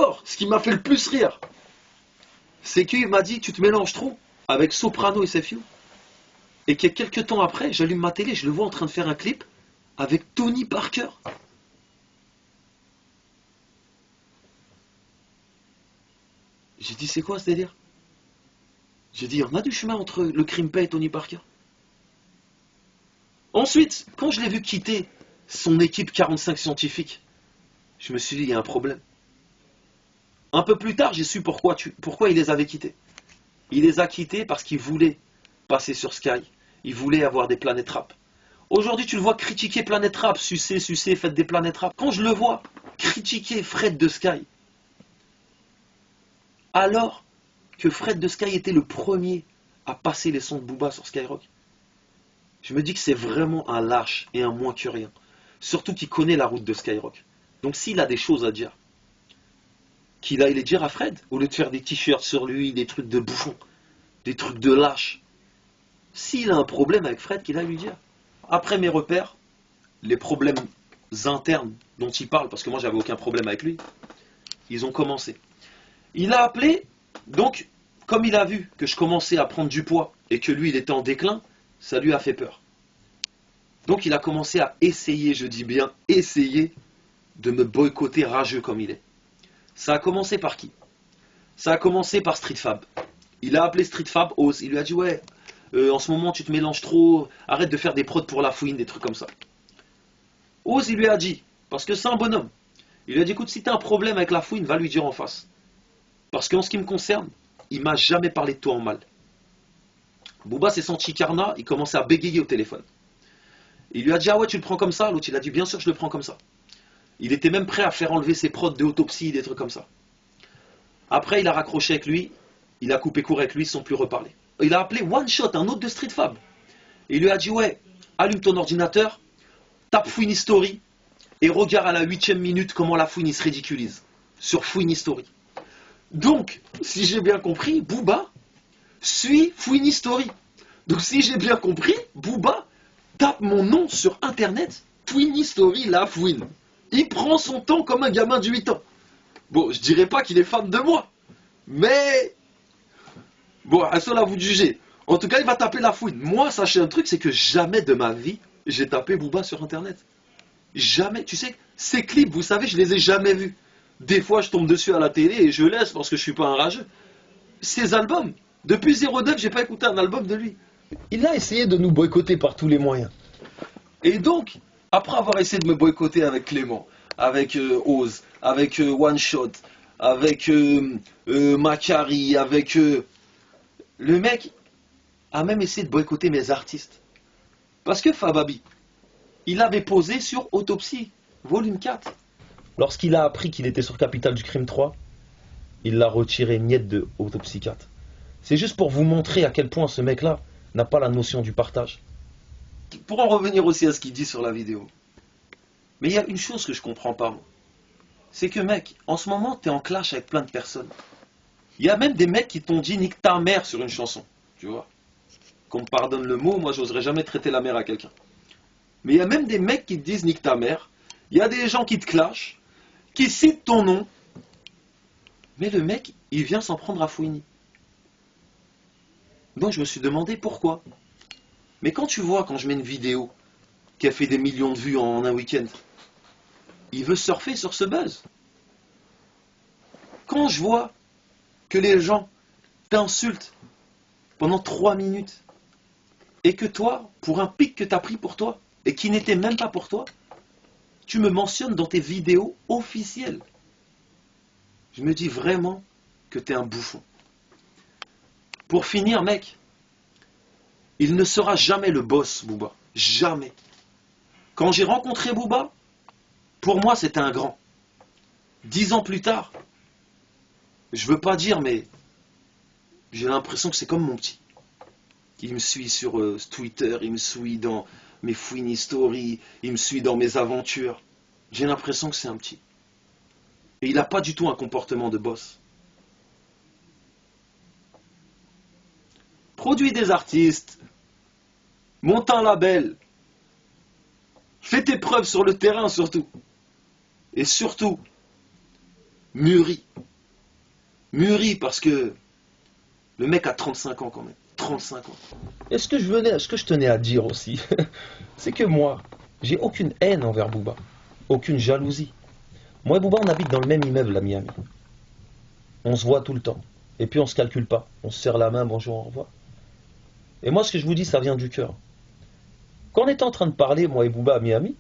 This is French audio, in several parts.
encore, ce qui m'a fait le plus rire, c'est qu'il m'a dit, tu te mélanges trop avec Soprano et SFU. Et que quelques temps après, j'allume ma télé, je le vois en train de faire un clip avec Tony Parker. J'ai dit, c'est quoi ce délire? J'ai dit, on a du chemin entre le Crimpay et Tony Parker. Ensuite, quand je l'ai vu quitter son équipe 45 scientifiques, je me suis dit, il y a un problème. Un peu plus tard, j'ai su pourquoi il les avait quittés. Il les a quittés parce qu'il voulait passer sur Sky. Il voulait avoir des planètes rap. Aujourd'hui, tu le vois critiquer Planète Rap, sucer, faites des planètes rap. Quand je le vois critiquer Fred de Sky, alors que Fred de Sky était le premier à passer les sons de Booba sur Skyrock, je me dis que c'est vraiment un lâche et un moins que rien. Surtout qu'il connaît la route de Skyrock. Donc s'il a des choses à dire, qu'il aille les dire à Fred, au lieu de faire des t-shirts sur lui, des trucs de bouffon, des trucs de lâche. S'il a un problème avec Fred, qu'il aille lui dire. Après mes repères, les problèmes internes dont il parle, parce que moi j'avais aucun problème avec lui, ils ont commencé. Il a appelé, donc, comme il a vu que je commençais à prendre du poids et que lui il était en déclin, ça lui a fait peur. Donc il a commencé à essayer, je dis bien essayer, de me boycotter rageux comme il est. Ça a commencé par qui? Ça a commencé par Street Fab. Il a appelé Street Fab Oz, il lui a dit ouais, en ce moment tu te mélanges trop, arrête de faire des prods pour la fouine, des trucs comme ça. Oz il lui a dit, parce que c'est un bonhomme, il lui a dit écoute, si t'as un problème avec la fouine, va lui dire en face. Parce qu'en ce qui me concerne, il m'a jamais parlé de toi en mal. Booba s'est senti carnat, il commençait à bégayer au téléphone. Il lui a dit ah ouais tu le prends comme ça, l'autre il a dit bien sûr je le prends comme ça. Il était même prêt à faire enlever ses prods de autopsie, des trucs comme ça. Après il a raccroché avec lui, il a coupé court avec lui sans plus reparler. Il a appelé One Shot, un autre de Street Fab. Et il lui a dit ouais, allume ton ordinateur, tape Fouine History et regarde à la 8e minute comment la fouine se ridiculise sur Fouine History. Donc, si j'ai bien compris, Booba suit Fouine History. Donc si j'ai bien compris, Booba tape mon nom sur internet, Fouine History, la fouine. Il prend son temps comme un gamin de 8 ans. Bon, je dirais pas qu'il est fan de moi, mais bon, à cela à vous de juger. En tout cas, il va taper la fouine. Moi, sachez un truc, c'est que jamais de ma vie, j'ai tapé Booba sur internet. Jamais. Tu sais, ces clips, vous savez, je les ai jamais vus. Des fois, je tombe dessus à la télé et je laisse parce que je suis pas un rageux. Ces albums, depuis 09, j'ai pas écouté un album de lui. Il a essayé de nous boycotter par tous les moyens. Et donc, après avoir essayé de me boycotter avec Clément, avec Oz, avec One Shot, avec Macari, avec... le mec a même essayé de boycotter mes artistes. Parce que Fababi, il avait posé sur Autopsie, volume 4. Lorsqu'il a appris qu'il était sur Capital du Crime 3, il l'a retiré miette de Autopsie 4. C'est juste pour vous montrer à quel point ce mec-là n'a pas la notion du partage. Pour en revenir aussi à ce qu'il dit sur la vidéo. Mais il y a une chose que je comprends pas, moi. C'est que mec, en ce moment, t'es en clash avec plein de personnes. Il y a même des mecs qui t'ont dit nique ta mère sur une chanson. Tu vois. Qu'on me pardonne le mot, moi j'oserais jamais traiter la mère à quelqu'un. Mais il y a même des mecs qui te disent nique ta mère. Il y a des gens qui te clashent, qui citent ton nom. Mais le mec, il vient s'en prendre à Fouini. Donc je me suis demandé pourquoi. Mais quand tu vois, quand je mets une vidéo qui a fait des millions de vues en un week-end, il veut surfer sur ce buzz. Quand je vois que les gens t'insultent pendant 3 minutes et que toi, pour un pic que tu as pris pour toi et qui n'était même pas pour toi, tu me mentionnes dans tes vidéos officielles. Je me dis vraiment que tu es un bouffon. Pour finir, mec, il ne sera jamais le boss, Booba. Jamais. Quand j'ai rencontré Booba, pour moi, c'était un grand. 10 ans plus tard, je veux pas dire, mais j'ai l'impression que c'est comme mon petit. Il me suit sur Twitter, il me suit dans mes Fouine History, il me suit dans mes aventures. J'ai l'impression que c'est un petit. Et il n'a pas du tout un comportement de boss. Produis des artistes, monte un label, fais tes preuves sur le terrain surtout. Et surtout, mûris. Mûri parce que le mec a 35 ans quand même. 35 ans. Et ce que je tenais à dire aussi, c'est que moi, j'ai aucune haine envers Booba, aucune jalousie. Moi et Booba, on habite dans le même immeuble à Miami. On se voit tout le temps. Et puis on se calcule pas. On se serre la main, bonjour, au revoir. Et moi, ce que je vous dis, ça vient du cœur. Quand on était en train de parler, moi et Booba à Miami,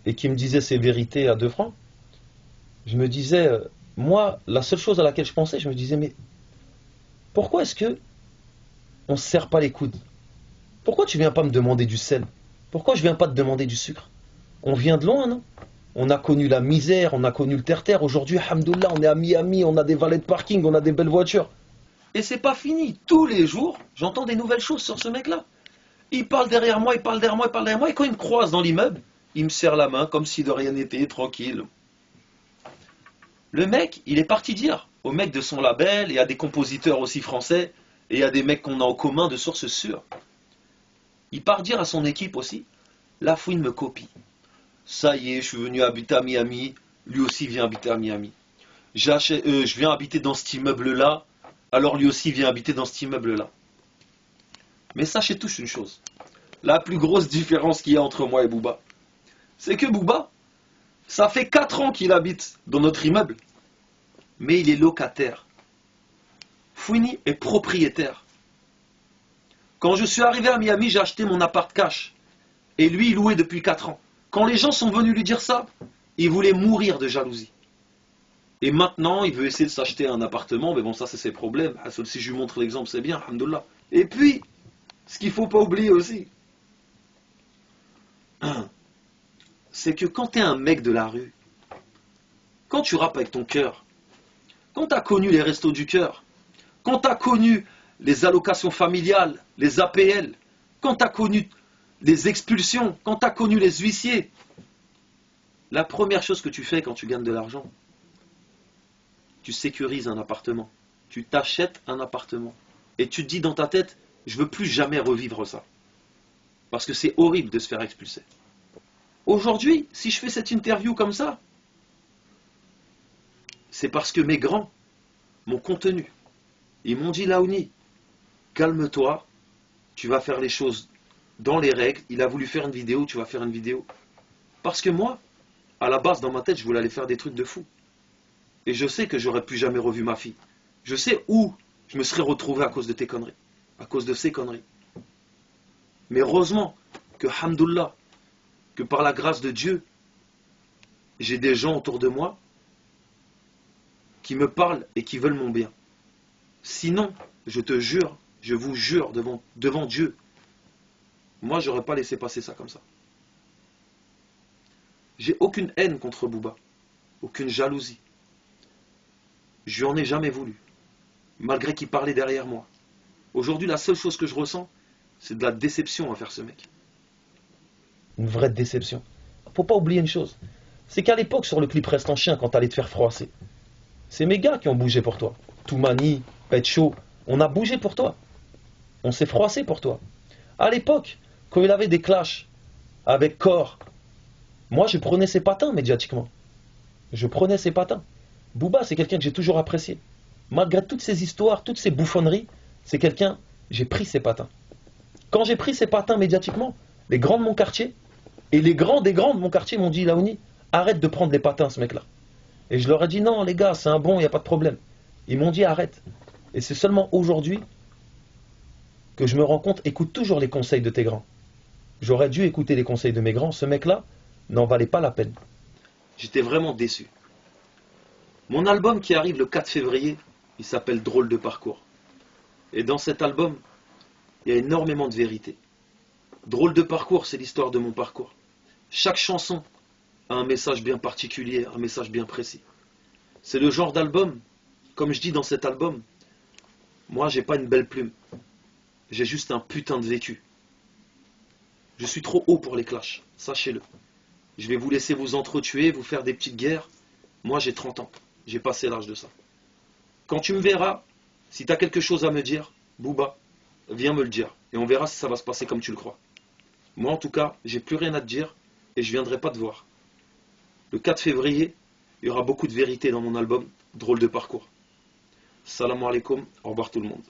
et qu'il me disait ses vérités à 2 francs, je me disais, moi, la seule chose à laquelle je pensais, je me disais, mais pourquoi est-ce que on se serre pas les coudes? Pourquoi tu viens pas me demander du sel? Pourquoi je viens pas te demander du sucre? On vient de loin, non? On a connu la misère, on a connu le terre-terre. Aujourd'hui, alhamdoulilah, on est à Miami, on a des valets de parking, on a des belles voitures. Et c'est pas fini. Tous les jours, j'entends des nouvelles choses sur ce mec-là. Il parle derrière moi, il parle derrière moi, il parle derrière moi. Et quand il me croise dans l'immeuble, il me serre la main comme si de rien n'était, tranquille. Le mec, il est parti dire au mec de son label et à des compositeurs aussi français et à des mecs qu'on a en commun de sources sûres. Il part dire à son équipe aussi, la fouine me copie. Ça y est, je suis venu habiter à Miami, lui aussi vient habiter à Miami. Je viens habiter dans cet immeuble-là, alors lui aussi vient habiter dans cet immeuble-là. Mais sachez tous une chose, la plus grosse différence qu'il y a entre moi et Booba, c'est que Booba, ça fait 4 ans qu'il habite dans notre immeuble, mais il est locataire. Fouini est propriétaire. Quand je suis arrivé à Miami, j'ai acheté mon appart cash, et lui, il louait depuis 4 ans. Quand les gens sont venus lui dire ça, il voulait mourir de jalousie. Et maintenant, il veut essayer de s'acheter un appartement, mais bon, ça c'est ses problèmes. Si je lui montre l'exemple, c'est bien, alhamdoulilah. Et puis, ce qu'il ne faut pas oublier aussi, c'est que quand tu es un mec de la rue, quand tu rappes avec ton cœur, quand tu as connu les restos du cœur, quand tu as connu les allocations familiales, les APL, quand tu as connu les expulsions, quand tu as connu les huissiers, la première chose que tu fais quand tu gagnes de l'argent, tu sécurises un appartement, tu t'achètes un appartement. Et tu te dis dans ta tête, je ne veux plus jamais revivre ça. Parce que c'est horrible de se faire expulser. Aujourd'hui, si je fais cette interview comme ça, c'est parce que mes grands m'ont contenu. Ils m'ont dit, Laouni, calme-toi, tu vas faire les choses dans les règles. Il a voulu faire une vidéo, tu vas faire une vidéo. Parce que moi, à la base, dans ma tête, je voulais aller faire des trucs de fou. Et je sais que j'aurais plus jamais revu ma fille. Je sais où je me serais retrouvé à cause de tes conneries. À cause de ces conneries. Mais heureusement que, hamdoullah, que par la grâce de Dieu, j'ai des gens autour de moi qui me parlent et qui veulent mon bien. Sinon, je te jure, je vous jure devant Dieu, moi j'aurais pas laissé passer ça comme ça. J'ai aucune haine contre Booba, aucune jalousie. Je lui en ai jamais voulu, malgré qu'il parlait derrière moi. Aujourd'hui, la seule chose que je ressens, c'est de la déception envers ce mec. Une vraie déception. Faut pas oublier une chose, c'est qu'à l'époque, sur le clip Reste en chien, quand t'allais te faire froisser, c'est mes gars qui ont bougé pour toi. Toumani, Pet Show, on a bougé pour toi. On s'est froissé pour toi. À l'époque, quand il avait des clashs avec Core, moi je prenais ses patins médiatiquement. Je prenais ses patins. Booba, c'est quelqu'un que j'ai toujours apprécié. Malgré toutes ces histoires, toutes ces bouffonneries, c'est quelqu'un, j'ai pris ses patins. Quand j'ai pris ses patins médiatiquement, les grands de mon quartier, et les grands des grands de mon quartier m'ont dit, Laouni, arrête de prendre les patins ce mec-là. Et je leur ai dit, non les gars, c'est un bon, il n'y a pas de problème. Ils m'ont dit, arrête. Et c'est seulement aujourd'hui que je me rends compte, écoute toujours les conseils de tes grands. J'aurais dû écouter les conseils de mes grands, ce mec-là n'en valait pas la peine. J'étais vraiment déçu. Mon album qui arrive le 4 février, il s'appelle Drôle de parcours. Et dans cet album, il y a énormément de vérité. Drôle de parcours, c'est l'histoire de mon parcours. Chaque chanson a un message bien particulier, un message bien précis. C'est le genre d'album, comme je dis dans cet album, moi j'ai pas une belle plume. J'ai juste un putain de vécu. Je suis trop haut pour les clashs, sachez-le. Je vais vous laisser vous entretuer, vous faire des petites guerres. Moi j'ai 30 ans, j'ai passé l'âge de ça. Quand tu me verras, si tu as quelque chose à me dire, Booba, viens me le dire. Et on verra si ça va se passer comme tu le crois. Moi en tout cas, j'ai plus rien à te dire et je viendrai pas te voir. Le 4 février, Il y aura beaucoup de vérité dans mon album, Drôle de parcours. Salam alaikum, au revoir tout le monde.